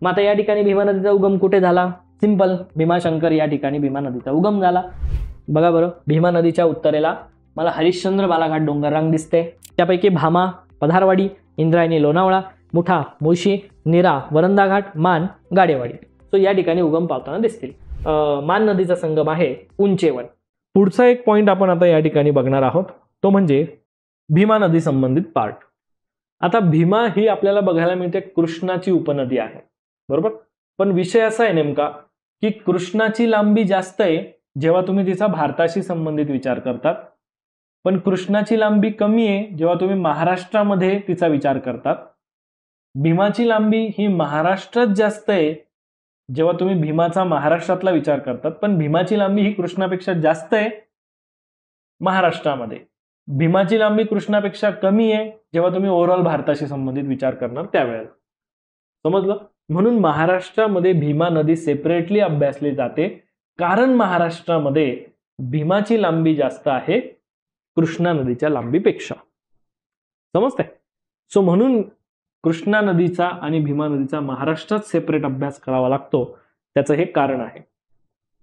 मग आता या ठिकाणी भीमा नदीचा उगम कुठे झाला? सिंपल, भीमाशंकर या ठिकाणी भीमा नदीचा उगम झाला. बघा बरं, भीमा नदीच्या उत्तरेला मला हरिश्चंद्र बालाघाट डोंगररांग दिसते. त्यापैकी भामा, पधारवाडी, इंद्रायणी, लोणावळा, मुठा, मुळशी, नीरा, वरंदा घाट, मान, गाडेवाडी. सो या ठिकाणी उगम पावताना दिसतील. मान नदीचा संगम आहे उंचेवन. पुढचा एक पॉइंट आपण आता या ठिकाणी बघणार आहोत, तो म्हणजे भीमा नदी संबंधित पार्ट. आता भीमा ही आपल्याला बघायला मिळते कृष्णाची उपनदी आहे, बरोबर. पण विषय असा आहे नेमका की कृष्णाची लांबी जास्त आहे जेव्हा तुम्ही तिचा भारताशी संबंधित विचार करतात, पण कृष्णाची लांबी कमी आहे जेव्हा तुम्ही महाराष्ट्रामध्ये तिचा विचार करतात. भीमाची लांबी ही महाराष्ट्रात जास्त आहे जेव्हा तुम्ही भीमाचा महाराष्ट्रातला विचार करतात, पण भीमाची लांबी ही कृष्णापेक्षा जास्त आहे महाराष्ट्रामध्ये. भीमाची लांबी कृष्णापेक्षा कमी आहे जेव्हा तुम्ही ओव्हरऑल भारताशी संबंधित विचार करणार त्यावेळेला. समजलं? म्हणून महाराष्ट्रामध्ये भीमा नदी सेपरेटली अभ्यासली जाते, कारण महाराष्ट्रामध्ये भीमाची लांबी जास्त आहे कृष्णा नदीच्या लांबीपेक्षा. समजतंय? सो म्हणून कृष्णा नदीचा आणि भीमा नदीचा महाराष्ट्रात सेपरेट अभ्यास करावा लागतो, त्याचं हे कारण आहे.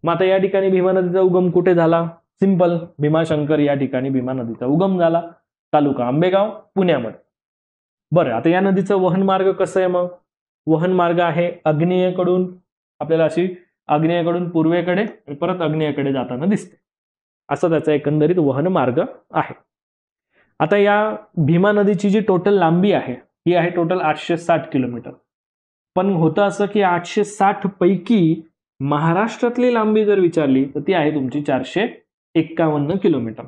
मग आता या ठिकाणी भीमा नदीचा उगम कुठे झाला? सिंपल, भीमाशंकर या ठिकाणी भीमा नदीचा उगम झाला, तालुका आंबेगाव, पुण्यामध्ये. बरं, आता या नदीचं वहन मार्ग कसं आहे? मग वहन मार्ग आहे आग्नेयेकडून, आपल्याला अशी आग्नेयेकडून पूर्वेकडे आणि परत आग्नेयेकडे जाताना दिसते, असं त्याचा एकंदरीत वहन मार्ग आहे. आता या भीमा नदीची जी टोटल लांबी आहे ही आहे टोटल 860 किलोमीटर. पण होतं असं की 860 पैकी महाराष्ट्रातली लांबी जर विचारली तर ती आहे तुमची 451 किलोमीटर.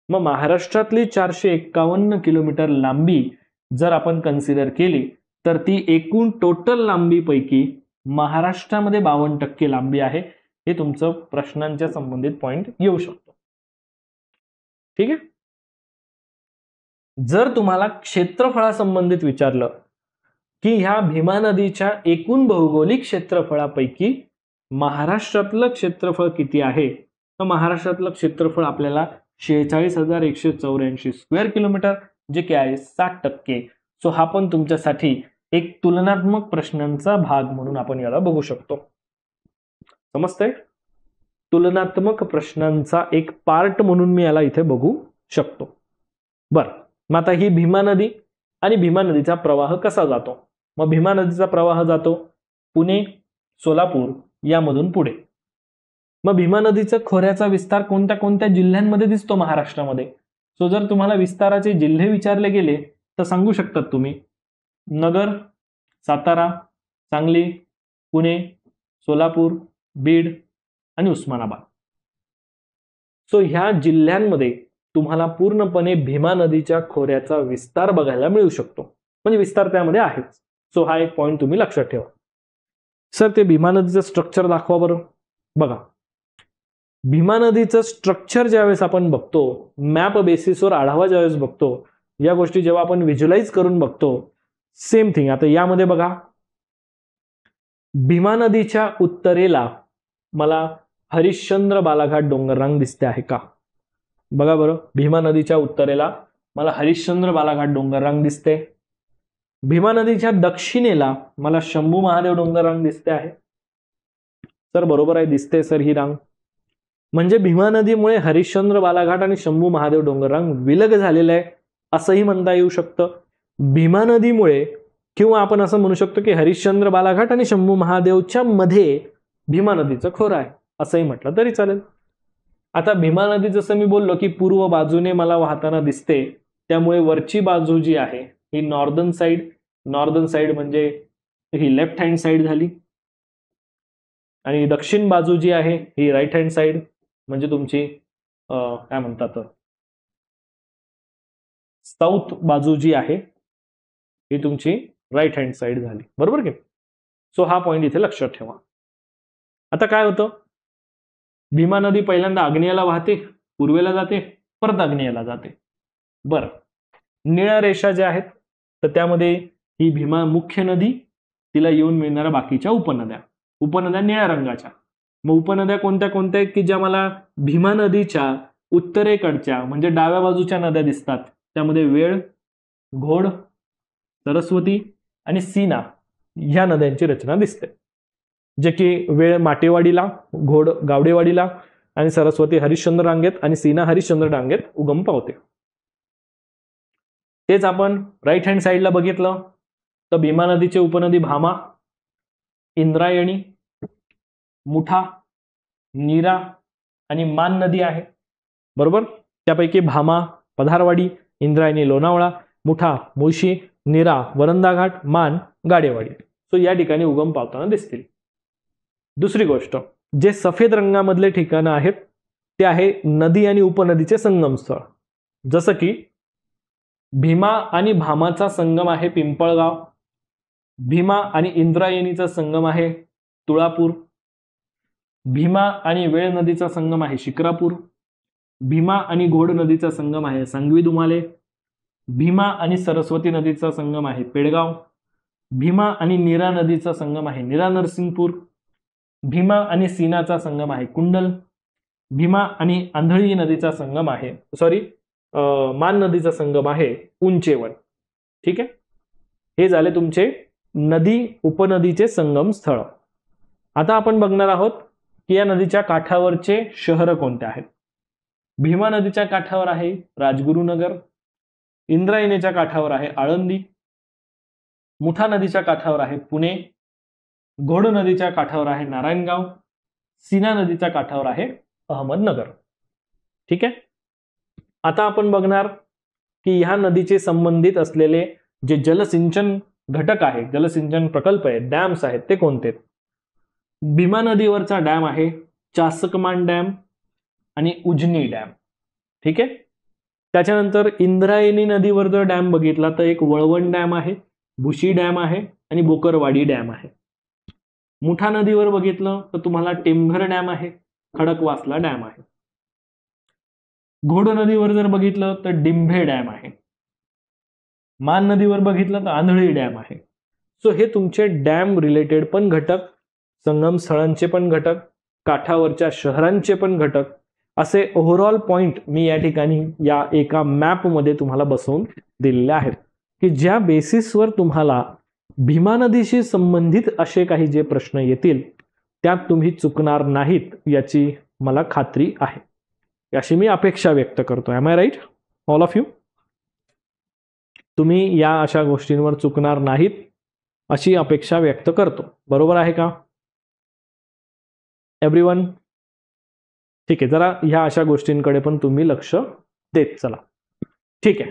मग महाराष्ट्रातली 451 किलोमीटर लांबी जर आपण कन्सिडर केली तर ती एकूण टोटल लांबीपैकी महाराष्ट्रामध्ये 52% लांबी आहे. हे तुमचं प्रश्नांच्या संबंधित पॉइंट येऊ शकतो. ठीक आहे. जर तुम्हाला क्षेत्रफळासंबंधित विचारलं की ह्या भीमा नदीच्या एकूण भौगोलिक क्षेत्रफळापैकी महाराष्ट्रातलं क्षेत्रफळ किती आहे, तर महाराष्ट्रातलं क्षेत्रफळ आपल्याला 46,184 स्क्वेअर किलोमीटर, जे की आहे 60%. सो हा पण तुमच्यासाठी एक तुलनात्मक प्रश्नांचा भाग म्हणून आपण याला बघू शकतो. समजतंय? तुलनात्मक प्रश्नांचा एक पार्ट म्हणून मी याला इथे बघू शकतो. बरं, मग आता ही भीमा नदी आणि भीमा नदीचा प्रवाह कसा जातो? मग भीमा नदीचा प्रवाह जातो पुणे, सोलापूर यामधून पुढे. मग भीमा नदीचा खोऱ्याचा विस्तार कोणत्या कोणत्या जिल्ह्यांमध्ये दिसतो महाराष्ट्रामध्ये? सो जर तुम्हाला विस्ताराचे जिल्हे विचारले गेले तर सांगू शकतात तुम्ही नगर, सातारा, सांगली, पुणे, सोलापूर, बीड आणि उस्मानाबाद. सो ह्या जिल्ह्यांमध्ये तुम्हाला पूर्णपणे भीमा नदीच्या खोऱ्याचा विस्तार बघायला मिळू शकतो, म्हणजे विस्तार त्यामध्ये आहेच. सो हा एक पॉइंट तुम्ही लक्षात ठेवा. सर ते भीमा नदीचं स्ट्रक्चर दाखवा बरं. बघा, भीमा नदीचं स्ट्रक्चर ज्यावेळेस आपण बघतो, मॅप बेसिसवर आढावा ज्यावेळेस बघतो, या गोष्टी जेव्हा आपण व्हिज्युअलाइज करून बघतो, सेम थिंग. आता यामध्ये बघा, भीमा नदीच्या उत्तरेला मला हरिश्चंद्र बालाघाट डोंगररांग दिसते आहे का? बघा बरं, भीमा नदीच्या उत्तरेला मला हरिश्चंद्र बालाघाट डोंगररांग दिसते. भीमा नदीच्या दक्षिणेला मला शंभू महादेव डोंगररांग दिसते आहे. सर बरोबर आहे, दिसते सर ही रांग. म्हणजे भीमा नदीमुळे हरिश्चंद्र बालाघाट आणि शंभू महादेव डोंगररांग विलग झालेलं आहे असंही म्हणता येऊ शकतं. भीमा नदीमुळे, किंवा आपण असं म्हणू शकतो की हरिश्चंद्र बालाघाट आणि शंभू महादेवच्या मध्ये भीमा नदीचं खोरं आहे असंही म्हटलं तरी चालेल. आता भीमा नदी जसं मी बोललो की पूर्व बाजूने मला वाहताना दिसते, त्यामुळे वरची बाजू जी आहे ही नॉर्दर्न साइड म्हणजे ही लेफ्ट हँड साइड झाली, आणि दक्षिण बाजू जी आहे ही राईट हँड साइड म्हणजे तुमची काय म्हणतात साऊथ बाजू जी आहे ही तुमची राईट हँड साइड झाली, बरोबर की? सो हा पॉइंट इथे लक्षात ठेवा. आता काय होतं, भीमा नदी पहिल्यांदा आग्नेयाला वाहते, पूर्वेला जाते, परत आग्नेयाला जाते. बरं, निळ्या रेषा ज्या आहेत तर त्यामध्ये ही भीमा मुख्य नदी, तिला येऊन मिळणाऱ्या बाकीच्या उपनद्या निळ्या रंगाच्या. मग उपनद्या कोणत्या कोणत्या आहेत की ज्या मला भीमा नदीच्या उत्तरेकडच्या म्हणजे डाव्या बाजूच्या नद्या दिसतात, त्यामध्ये वेळ, घोड, सरस्वती आणि सीना ह्या नद्यांची रचना दिसते, जे की वेळ माटेवाडीला, घोड गावडेवाडीला आणि सरस्वती हरिश्चंद्र रांगेत आणि सीना हरिश्चंद्र रांगेत उगम पावते. तेच आपण राईट हँड साईडला बघितलं तर भीमा नदीची उपनदी भामा, इंद्रायणी, मुठा, नीरा आणि मान नदी आहे. बरोबर. त्यापैकी भामा पधारवाडी, इंद्रायणी लोणावळा, मुठा मुळशी, नीरा वरंदा घाट, मान गाडेवाडी. सो या ठिकाणी उगम पावताना दिसतील. दुसरी गोष्ट, जे सफेद रंगामधले ठिकाणं आहेत ते आहे नदी आणि उपनदीचे संगम स्थळ. जसं की भीमा आणि भामाचा संगम आहे पिंपळगाव, भीमा आणि इंद्रायणीचा संगम आहे तुळापूर, भीमा आणि वेळ नदीचा संगम आहे शिक्रापूर, भीमा आणि घोड नदीचा संगम आहे सांगवी दुमाले, भीमा आणि सरस्वती नदीचा संगम आहे पेडगाव, भीमा आणि नीरा नदीचा संगम आहे नीरा नरसिंगपूर, भीमा आणि सीनाचा संगम आहे कुंडल, भीमा आणि आंधळी नदीचा संगम आहे मान नदीचा संगम आहे उंचेवण. ठीक आहे. हे झाले तुमचे नदी उपनदीचे संगम स्थळ. आता आपण बघणार आहोत की या नदीच्या काठावरचे शहर कोणते आहेत. भीमा नदीच्या काठावर आहे राजगुरुनगर, इंद्रायणीच्या काठावर आहे आळंदी, मुठा नदीच्या काठावर आहे पुणे, घोड नदीच्या काठावर आहे नारायणगाव, सीना नदीच्या काठावर आहे अहमदनगर. ठीक आहे. आता आपण बघणार की ह्या नदीचे संबंधित असलेले जे जलसिंचन घटक आहे, जलसिंचन प्रकल्प आहेत, डॅम्स आहेत, ते कोणते. भीमा नदीवरचा डॅम आहे चासकमान डॅम आणि उजनी डॅम. ठीक आहे. त्याच्यानंतर इंद्रायणी नदीवर जर डॅम बघितला तर एक वळवण डॅम आहे, भुशी डॅम आहे आणि बोकरवाडी डॅम आहे. मुठा नदीवर बघितलं तर तुम्हाला टेमघर डॅम आहे, खडकवासला डॅम आहे. घोड नदीवर जर बघितलं तर डिंभे डॅम आहे. मान नदीवर बघितलं तर आंधळी डॅम आहे. सो हे तुमचे डॅम रिलेटेड पण घटक, संगम स्थळांचे पण घटक, काठावरच्या शहरांचे पण घटक, असे ओव्हरऑल पॉइंट मी या ठिकाणी या एका मॅपमध्ये तुम्हाला बसवून दिलेले आहेत की ज्या बेसिसवर तुम्हाला भीमा नदीशी संबंधित असे काही जे प्रश्न येतील त्यात तुम्ही चुकणार नाहीत याची मला खात्री आहे, अशी मी अपेक्षा व्यक्त करतो. Am I right all of you. तुम्ही या अशा गोष्टींवर चुकणार नाहीत अशी अपेक्षा व्यक्त करतो. बरोबर आहे का एव्हरीवन. ठीक आहे. जरा ह्या अशा गोष्टींकडे पण तुम्ही लक्ष देत चला. ठीक आहे.